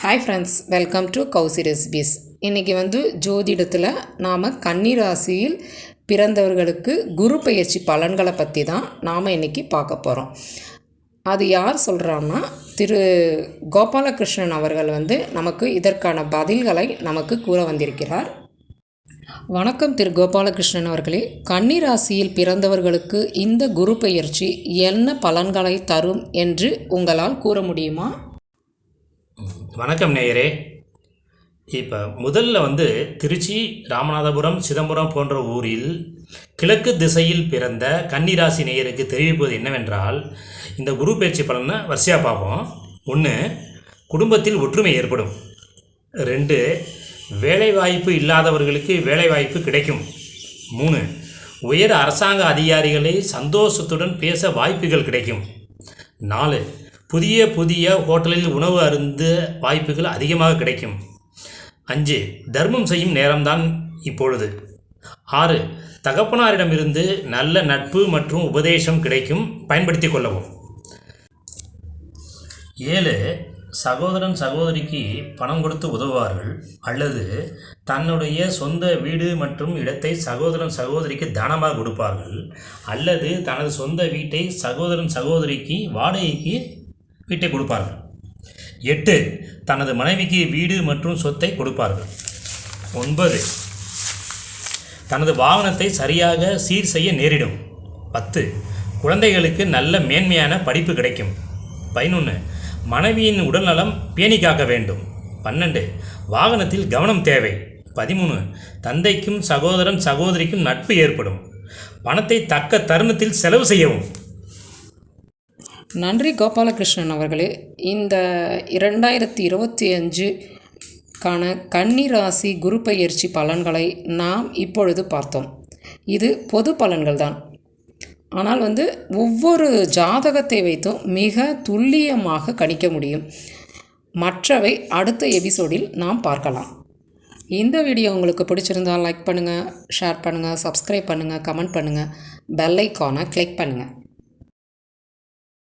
Hi friends, welcome to Kousi recipes. இன்றைக்கி ஜோதிடத்தில் நாம் கன்னி ராசியில் பிறந்தவர்களுக்கு குரு பெயர்ச்சி பலன்களை பற்றி தான் நாம் இன்றைக்கி பார்க்க போகிறோம். அது யார் சொல்கிறான்னா திரு கோபாலகிருஷ்ணன் அவர்கள் நமக்கு இதற்கான பதில்களை நமக்கு கூற வந்திருக்கிறார். வணக்கம் திரு கோபாலகிருஷ்ணன் அவர்களே. கன்னி ராசியில் பிறந்தவர்களுக்கு இந்த குரு பெயர்ச்சி என்ன பலன்களை தரும் என்று உங்களால் கூற முடியுமா? வணக்கம் நேயரே. இப்போ முதல்ல திருச்சி, ராமநாதபுரம், சிதம்பரம் போன்ற ஊரில் கிழக்கு திசையில் பிறந்த கன்னிராசி நேயருக்கு தெரிவிப்பது என்னவென்றால், இந்த குரு பயிற்சி பலனை வரிசையாக பார்ப்போம். 1, குடும்பத்தில் ஒற்றுமை ஏற்படும். 2, வேலைவாய்ப்பு இல்லாதவர்களுக்கு வேலைவாய்ப்பு கிடைக்கும். 3, உயர் அரசாங்க அதிகாரிகளை சந்தோஷத்துடன் பேச வாய்ப்புகள் கிடைக்கும். 4, புதிய ஹோட்டலில் உணவு அருந்த வாய்ப்புகள் அதிகமாக கிடைக்கும். 5, தர்மம் செய்யும் நேரம்தான் இப்பொழுது. 6, தகப்பனாரிடமிருந்து நல்ல நட்பு மற்றும் உபதேசம் கிடைக்கும், பயன்படுத்தி கொள்ளவும். 7, சகோதரன் சகோதரிக்கு பணம் கொடுத்து உதவுவார்கள், அல்லது தன்னுடைய சொந்த வீடு மற்றும் இடத்தை சகோதரன் சகோதரிக்கு தானமாக கொடுப்பார்கள், அல்லது தனது சொந்த வீட்டை சகோதரன் சகோதரிக்கு வாடகைக்கு வீட்டை கொடுப்பார்கள். 8, தனது மனைவிக்கு வீடு மற்றும் சொத்தை கொடுப்பார்கள். 9, தனது வாகனத்தை சரியாக சீர் செய்ய நேரிடும். 10, குழந்தைகளுக்கு நல்ல மேன்மையான படிப்பு கிடைக்கும். 11, மனைவியின் உடல்நலம் பேணி காக்க வேண்டும். 12, வாகனத்தில் கவனம் தேவை. 13, தந்தைக்கும் சகோதரன் சகோதரிக்கும் நட்பு ஏற்படும். பணத்தை தக்க தருணத்தில் செலவு செய்யவும். நன்றி கோபாலகிருஷ்ணன் அவர்களே. இந்த 2025 கன்னி ராசி குரு பெயர்ச்சி பலன்களை நாம் இப்பொழுது பார்த்தோம். இது பொது பலன்கள் தான். ஆனால் ஒவ்வொரு ஜாதகத்தை வைத்தும் மிக துல்லியமாக கணிக்க முடியும். மற்றவை அடுத்த எபிசோடில் நாம் பார்க்கலாம். இந்த வீடியோ உங்களுக்கு பிடிச்சிருந்தால் லைக் பண்ணுங்கள், ஷேர் பண்ணுங்கள், சப்ஸ்கிரைப் பண்ணுங்கள், கமெண்ட் பண்ணுங்கள், பெல் ஐக்கானை கிளிக் பண்ணுங்கள்.